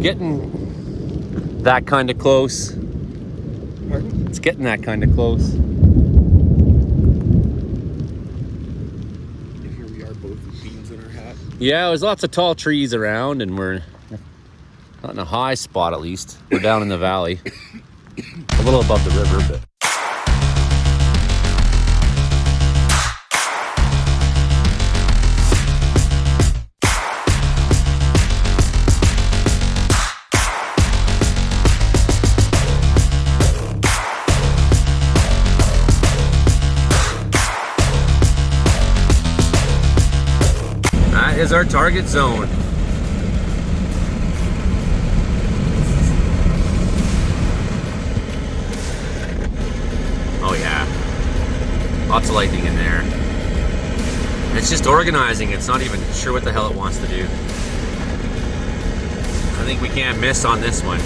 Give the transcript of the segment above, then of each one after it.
getting that kind of close. Pardon? It's getting that kind of close. And here we are, both with beans in our hat. Yeah, there's lots of tall trees around, and we're not in a high spot at least. We're down in the valley. A little above the river, but... That is our target zone. Oh yeah, lots of lightning in there. It's just organizing. It's not even sure what the hell it wants to do. I think we can't miss on this one.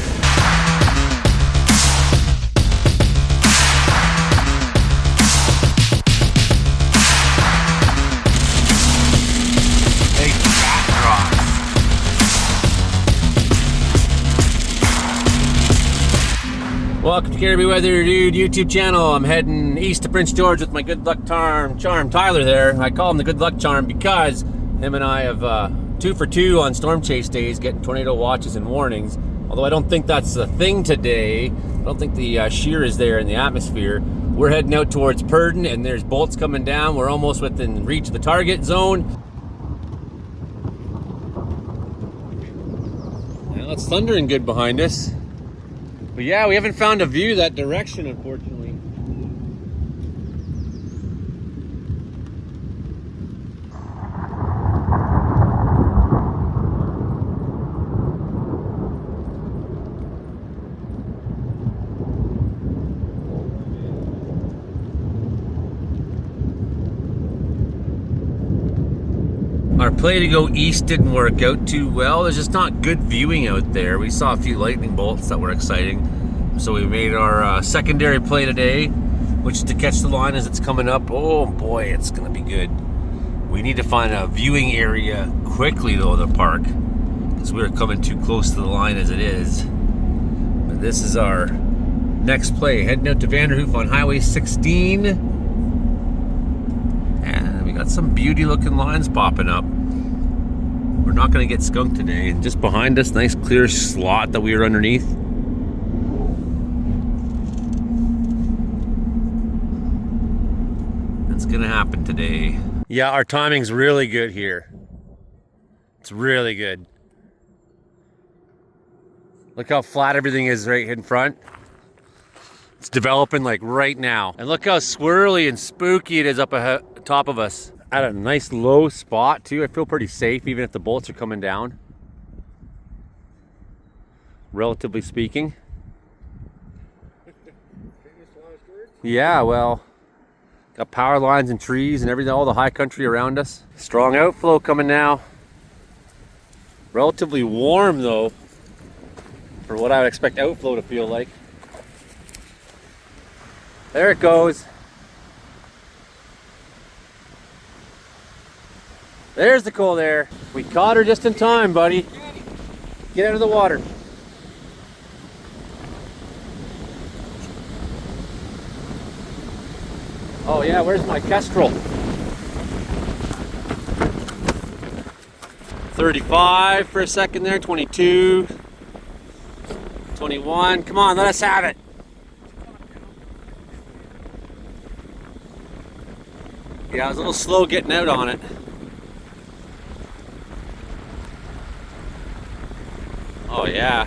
Welcome to Cariboo Weather Dude YouTube channel. I'm heading east to Prince George with my good luck charm Tyler there. I call him the good luck charm because him and I have 2 for 2 on storm chase days, getting tornado watches and warnings. Although I don't think that's the thing today. I don't think the shear is there in the atmosphere. We're heading out towards Purdon and there's bolts coming down. We're almost within reach of the target zone. Now it's thundering good behind us. But yeah, we haven't found a view that direction, unfortunately. Our play to go east didn't work out too well. There's just not good viewing out there. We saw a few lightning bolts that were exciting. So we made our secondary play today, which is to catch the line as it's coming up. Oh boy, it's gonna be good. We need to find a viewing area quickly though in the park, because we're coming too close to the line as it is. But this is our next play, heading out to Vanderhoof on Highway 16. And we got some beauty looking lines popping up. We're not gonna get skunked today. And just behind us, nice clear slot that we were underneath. That's gonna happen today. Yeah, our timing's really good here. It's really good. Look how flat everything is right in front. It's developing like right now. And look how swirly and spooky it is up top of us. At a nice low spot too. I feel pretty safe even if the bolts are coming down. Relatively speaking. Yeah, well, got power lines and trees and everything, all the high country around us. Strong outflow coming now. Relatively warm though, for what I would expect outflow to feel like. There it goes. There's the cold air. We caught her just in time, buddy. Get out of the water. Oh yeah, where's my Kestrel? 35 for a second there, 22, 21. Come on, let us have it. Yeah, I was a little slow getting out on it. Oh yeah.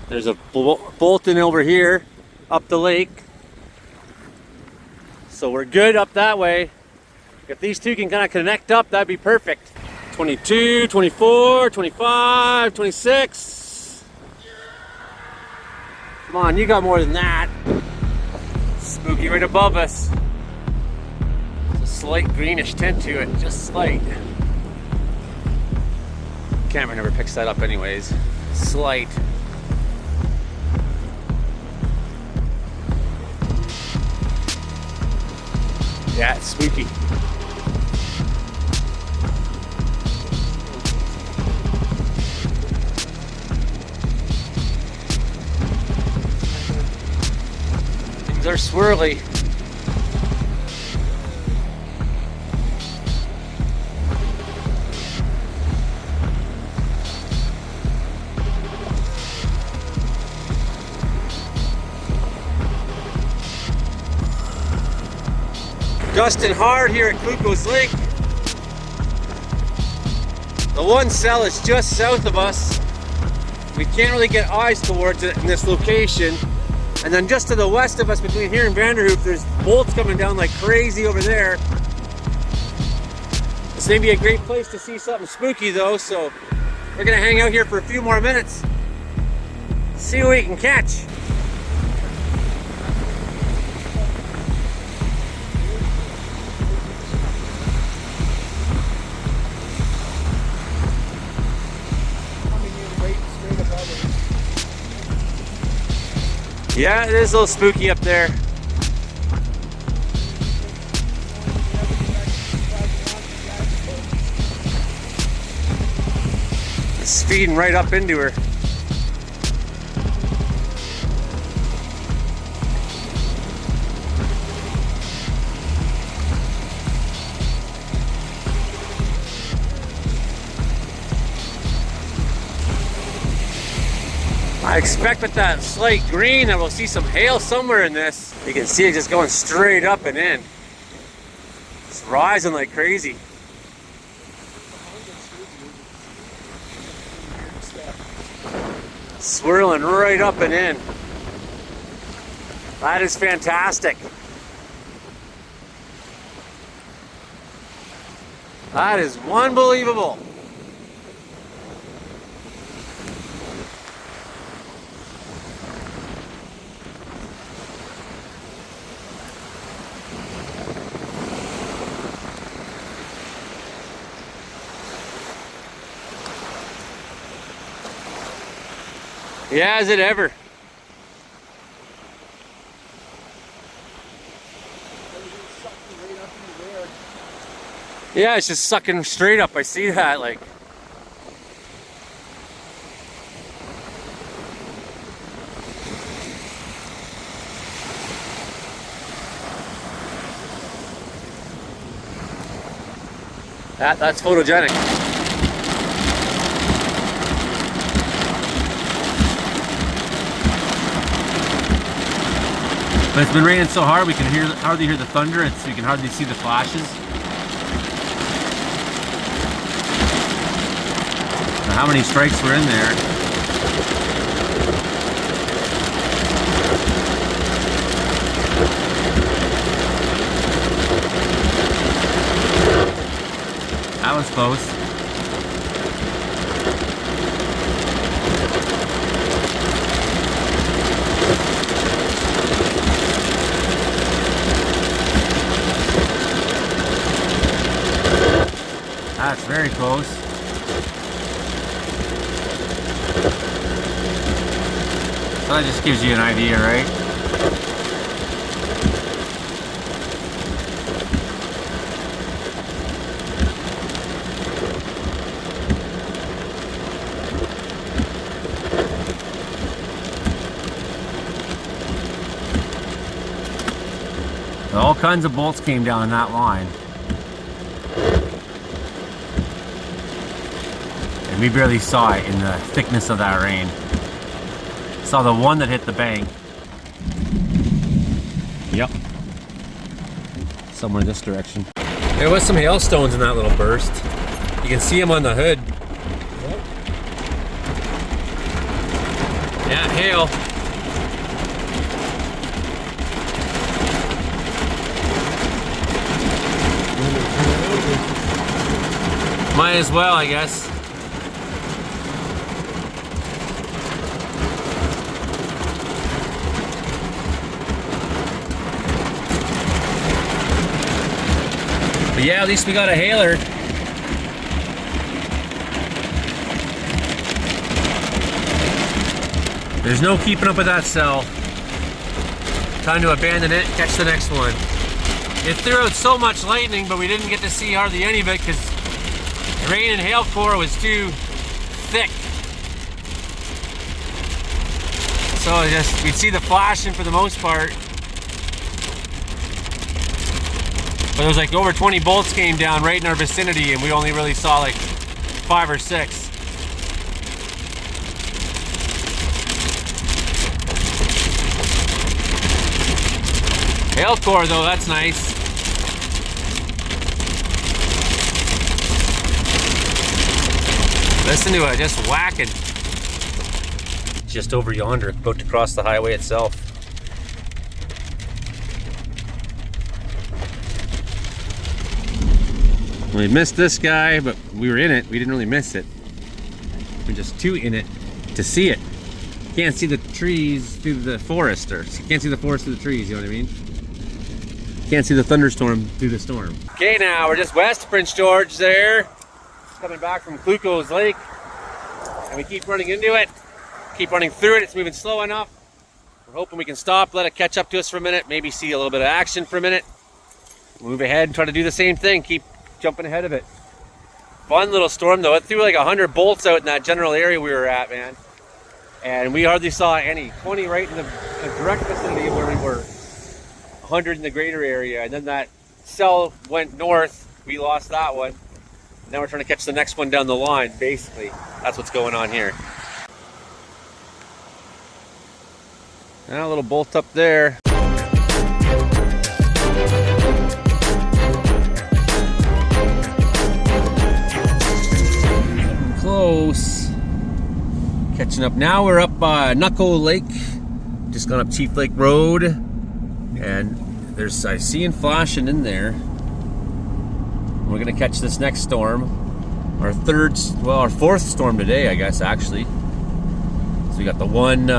There's a Bolton over here, up the lake. So we're good up that way. If these two can kind of connect up, that'd be perfect. 22, 24, 25, 26. Come on, you got more than that. Spooky right above us. There's a slight greenish tint to it, just slight. Camera never picks that up anyways. Slight. Yeah, it's spooky. They're swirly. Gusting hard here at Cluculz Lake. The one cell is just south of us. We can't really get eyes towards it in this location. And then just to the west of us, between here and Vanderhoof, there's bolts coming down like crazy over there. This may be a great place to see something spooky though, so we're gonna hang out here for a few more minutes. See what we can catch. Yeah, it is a little spooky up there. It's feeding right up into her. I expect with that slight green that we'll see some hail somewhere in this. You can see it just going straight up and in. It's rising like crazy. Swirling right up and in. That is fantastic. That is unbelievable. Yeah, is it ever? Yeah, it's just sucking straight up. I see that, like. That's photogenic. But it's been raining so hard we can hardly hear the thunder, and so you can hardly see the flashes. Now, how many strikes were in there? That was close. That's very close. So that just gives you an idea, right? All kinds of bolts came down that line. We barely saw it in the thickness of that rain. Saw the one that hit the bank. Yep. Somewhere in this direction. There was some hailstones in that little burst. You can see them on the hood. Yeah, hail. Might as well, I guess. But yeah, at least we got a hailer. There's no keeping up with that cell. Time to abandon it, catch the next one. It threw out so much lightning, but we didn't get to see hardly any of it because the rain and hail core was too thick. So we'd see the flashing for the most part. there was like over 20 bolts came down right in our vicinity, and we only really saw like 5 or 6. Hail core though, that's nice. Listen to it, just whacking. Just over yonder, about to cross the highway itself. We missed this guy, but we were in it. We didn't really miss it. We're just too in it to see it. Can't see the trees through the forest, or you can't see the forest through the trees, you know what I mean? Can't see the thunderstorm through the storm. Okay, now we're just west of Prince George there. Coming back from Cluculz Lake. And we keep running into it. Keep running through it. It's moving slow enough. We're hoping we can stop, let it catch up to us for a minute, maybe see a little bit of action for a minute. Move ahead and try to do the same thing. Keep jumping ahead of it. Fun little storm though. It threw like 100 bolts out in that general area we were at, man. And we hardly saw any. 20 right in the direct vicinity of where we were. 100 in the greater area. And then that cell went north. We lost that one. Now we're trying to catch the next one down the line, basically. That's what's going on here. Now a little bolt up there. Close. Catching up now. We're up Knuckle Lake. Just gone up Chief Lake Road. And there's, I see him flashing in there. We're gonna catch this next storm. Our fourth storm today, I guess, actually. So we got the one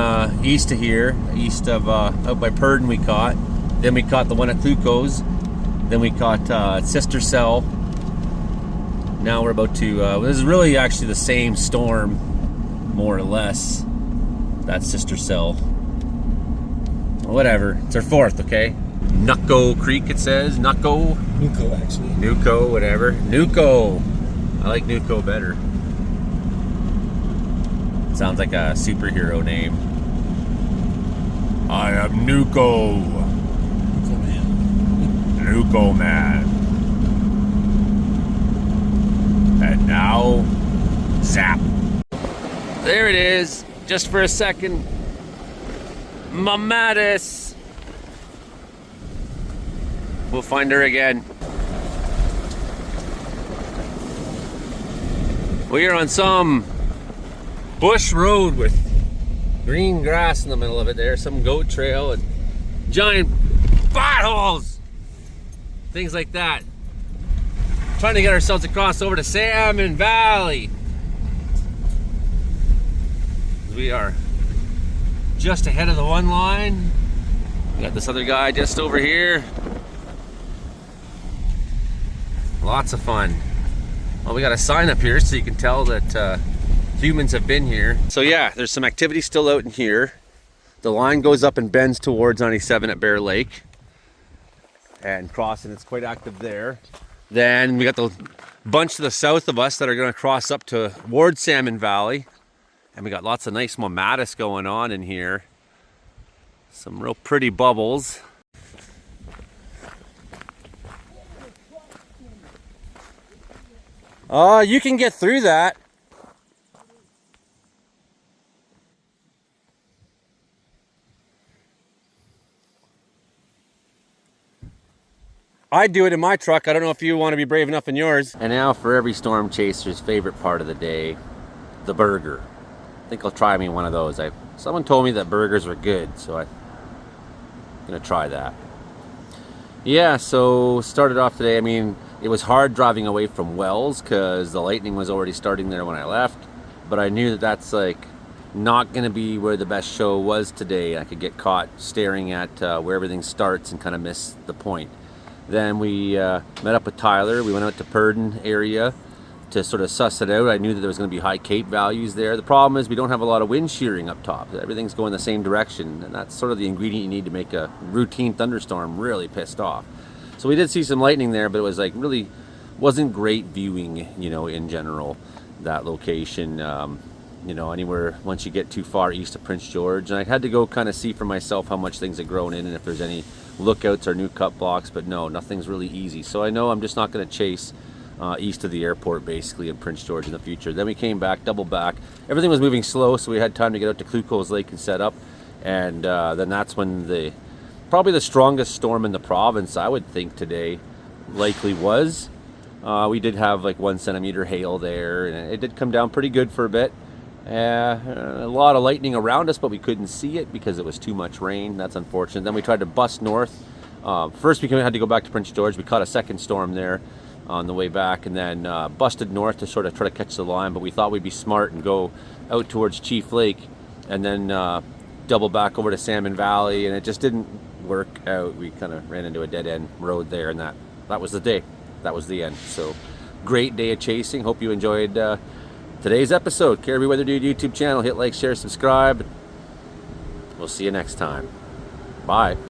east of here, east of out by Purdon we caught. Then we caught the one at Cluculz. Then we caught Sister Cell. Now we're about to, this is really actually the same storm, more or less. That's Sister Cell. Whatever, it's our fourth, okay? Nucko Creek, it says. Nucko, actually. Nucko, whatever. Nucko. I like Nucko better. Sounds like a superhero name. I am Nucko. Nucko Man. Nucko Man. And now, zap. There it is. Just for a second. Mamatis. We'll find her again. We are on some bush road with green grass in the middle of it there, some goat trail and giant potholes, things like that. Trying to get ourselves across over to Salmon Valley. We are just ahead of the one line. We got this other guy just over here. Lots of fun. Well, we got a sign up here so you can tell that humans have been here. So yeah, there's some activity still out in here. The line goes up and bends towards 97 at Bear Lake and crossing. It's quite active there. Then we got the bunch to the south of us that are going to cross up towards Salmon Valley. And we got lots of nice Mamatis going on in here. Some real pretty bubbles. Oh, you can get through that. I'd do it in my truck. I don't know if you want to be brave enough in yours. And now for every storm chaser's favorite part of the day, the burger. I think I'll try me one of those. Someone told me that burgers are good, so I'm gonna try that. Yeah, so started off today. I mean, it was hard driving away from Wells because the lightning was already starting there when I left, but I knew that that's like not gonna be where the best show was today. I could get caught staring at where everything starts and kind of miss the point. Then we met up with Tyler. We went out to Purdon area to sort of suss it out. I knew that there was going to be high Cape values there. The problem is we don't have a lot of wind shearing up top. Everything's going the same direction, and that's sort of the ingredient you need to make a routine thunderstorm really pissed off. So we did see some lightning there, but it was like really wasn't great viewing, you know, in general, that location, you know, anywhere once you get too far east of Prince George. And I had to go kind of see for myself how much things had grown in and if there's any lookouts, our new cut blocks, but no, nothing's really easy. So I know I'm just not going to chase east of the airport, basically, in Prince George in the future. Then we came back, double back. Everything was moving slow, so we had time to get out to Cluculz Lake and set up. And then that's when probably the strongest storm in the province, I would think, today likely was. We did have like 1 centimeter hail there, and it did come down pretty good for a bit. A lot of lightning around us, but we couldn't see it because it was too much rain. That's unfortunate. Then we tried to bust north. First we had to go back to Prince George. We caught a second storm there on the way back, and then busted north to sort of try to catch the line, but we thought we'd be smart and go out towards Chief Lake and then double back over to Salmon Valley, and it just didn't work out. We kind of ran into a dead-end road there, and that was the day. That was the end. So great day of chasing. Hope you enjoyed today's episode. Cariboo Weather Dude YouTube channel. Hit like, share, subscribe. We'll see you next time. Bye.